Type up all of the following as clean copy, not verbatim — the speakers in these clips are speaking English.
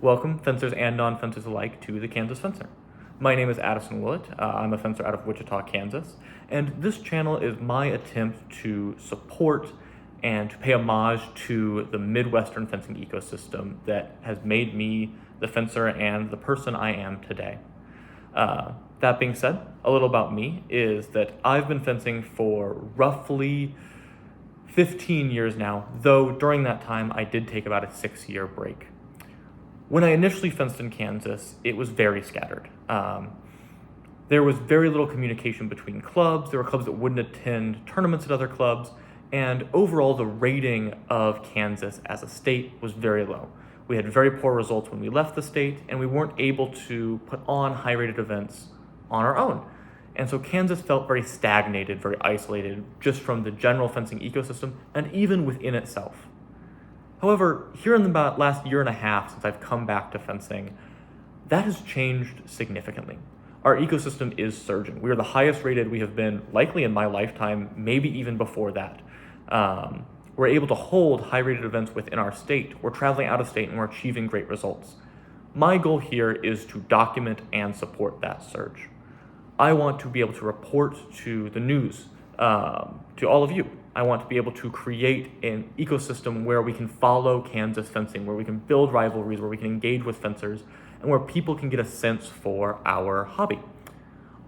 Welcome, fencers and non-fencers alike, to the Kansas Fencer. My name is Addison Willett. I'm a fencer out of Wichita, Kansas, and this channel is my attempt to support and to pay homage to the Midwestern fencing ecosystem that has made me the fencer and the person I am today. That being said, a little about me is that I've been fencing for roughly 15 years now, though during that time I did take about a 6-year break. When I initially fenced in Kansas, it was very scattered. There was very little communication between clubs. There were clubs that wouldn't attend tournaments at other clubs, and overall the rating of Kansas as a state was very low. We had very poor results when we left the state, and we weren't able to put on high-rated events on our own. And so Kansas felt very stagnated, very isolated, just from the general fencing ecosystem and even within itself. However, here in the last year and a half since I've come back to fencing, that has changed significantly. Our ecosystem is surging. We are the highest rated we have been likely in my lifetime, maybe even before that. We're able to hold high rated events within our state. We're traveling out of state and we're achieving great results. My goal here is to document and support that surge. I want to be able to report to the news, to all of you. I want to be able to create an ecosystem where we can follow Kansas fencing, where we can build rivalries, where we can engage with fencers, and where people can get a sense for our hobby.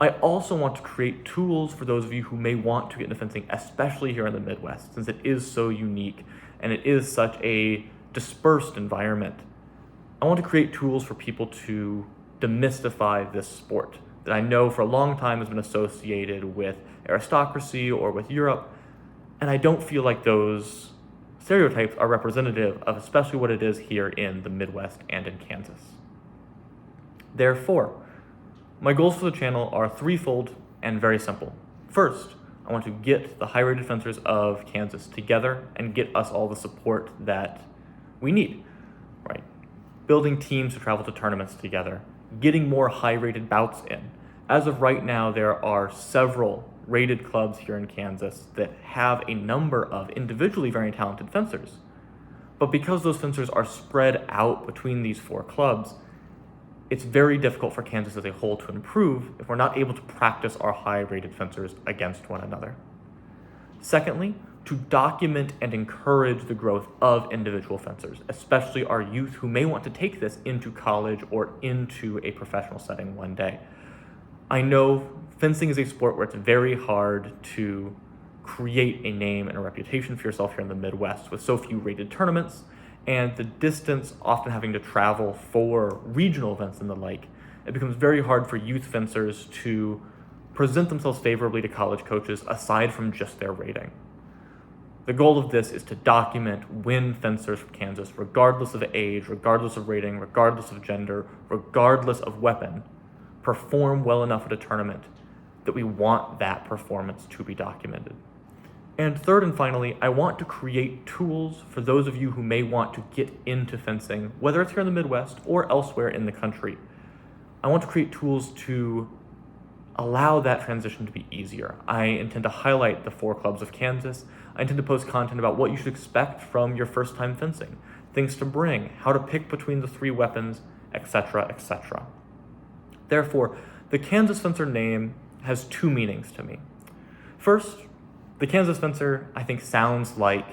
I also want to create tools for those of you who may want to get into fencing, especially here in the Midwest, since it is so unique and it is such a dispersed environment. I want to create tools for people to demystify this sport that I know for a long time has been associated with aristocracy or with Europe. And I don't feel like those stereotypes are representative of especially what it is here in the Midwest and in Kansas. Therefore, my goals for the channel are threefold and very simple. First, I want to get the high-rated fencers of Kansas together and get us all the support that we need, right? Building teams to travel to tournaments together, getting more high-rated bouts in. As of right now, there are several rated clubs here in Kansas that have a number of individually very talented fencers. But because those fencers are spread out between these 4 clubs, it's very difficult for Kansas as a whole to improve if we're not able to practice our high-rated fencers against one another. Secondly, to document and encourage the growth of individual fencers, especially our youth who may want to take this into college or into a professional setting one day. I know fencing is a sport where it's very hard to create a name and a reputation for yourself here in the Midwest with so few rated tournaments and the distance often having to travel for regional events and the like. It becomes very hard for youth fencers to present themselves favorably to college coaches aside from just their rating. The goal of this is to document when fencers from Kansas, regardless of age, regardless of rating, regardless of gender, regardless of weapon, perform well enough at a tournament that we want that performance to be documented. And third and finally, I want to create tools for those of you who may want to get into fencing, whether it's here in the Midwest or elsewhere in the country. I want to create tools to allow that transition to be easier. I intend to highlight the 4 clubs of Kansas. I intend to post content about what you should expect from your first time fencing, things to bring, how to pick between the 3 weapons, etc., etc. Therefore, the Kansas Fencer name has 2 meanings to me. First, the Kansas Fencer, I think, sounds like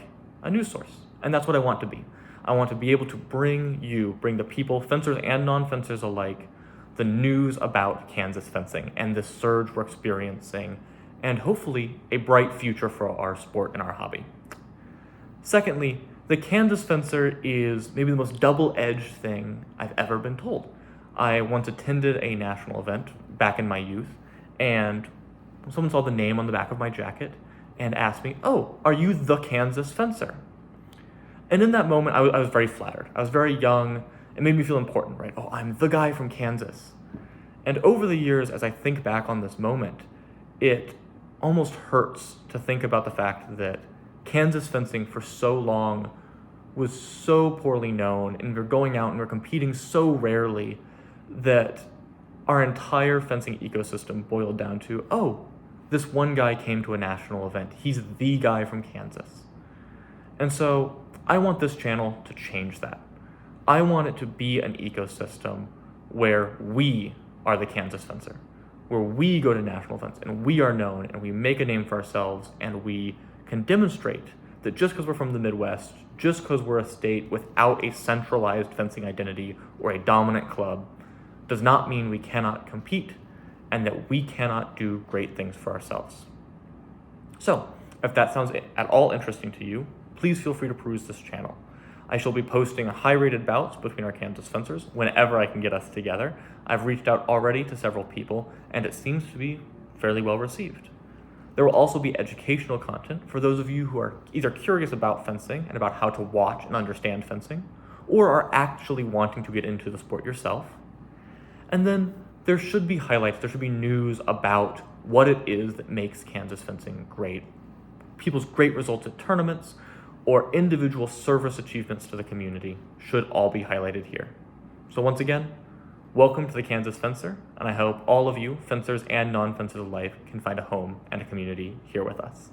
a news source, and that's what I want to be. I want to be able to bring the people, fencers and non-fencers alike, the news about Kansas fencing and the surge we're experiencing, and hopefully a bright future for our sport and our hobby. Secondly, the Kansas Fencer is maybe the most double-edged thing I've ever been told. I once attended a national event back in my youth, and someone saw the name on the back of my jacket and asked me, "Oh, are you the Kansas Fencer?" And in that moment, I was very flattered. I was very young. It made me feel important, right? Oh, I'm the guy from Kansas. And over the years, as I think back on this moment, it almost hurts to think about the fact that Kansas fencing for so long was so poorly known, and we're going out and we're competing so rarely that our entire fencing ecosystem boiled down to, oh, this one guy came to a national event. He's the guy from Kansas. And so I want this channel to change that. I want it to be an ecosystem where we are the Kansas fencer, where we go to national events and we are known and we make a name for ourselves and we can demonstrate that just because we're from the Midwest, just because we're a state without a centralized fencing identity or a dominant club, does not mean we cannot compete and that we cannot do great things for ourselves. So, if that sounds at all interesting to you, please feel free to peruse this channel. I shall be posting high-rated bouts between our Kansas fencers whenever I can get us together. I've reached out already to several people, and it seems to be fairly well received. There will also be educational content for those of you who are either curious about fencing and about how to watch and understand fencing, or are actually wanting to get into the sport yourself. And then there should be highlights, there should be news about what it is that makes Kansas fencing great, people's great results at tournaments, or individual service achievements to the community should all be highlighted here. So once again, welcome to the Kansas Fencer, and I hope all of you, fencers and non-fencers alike, can find a home and a community here with us.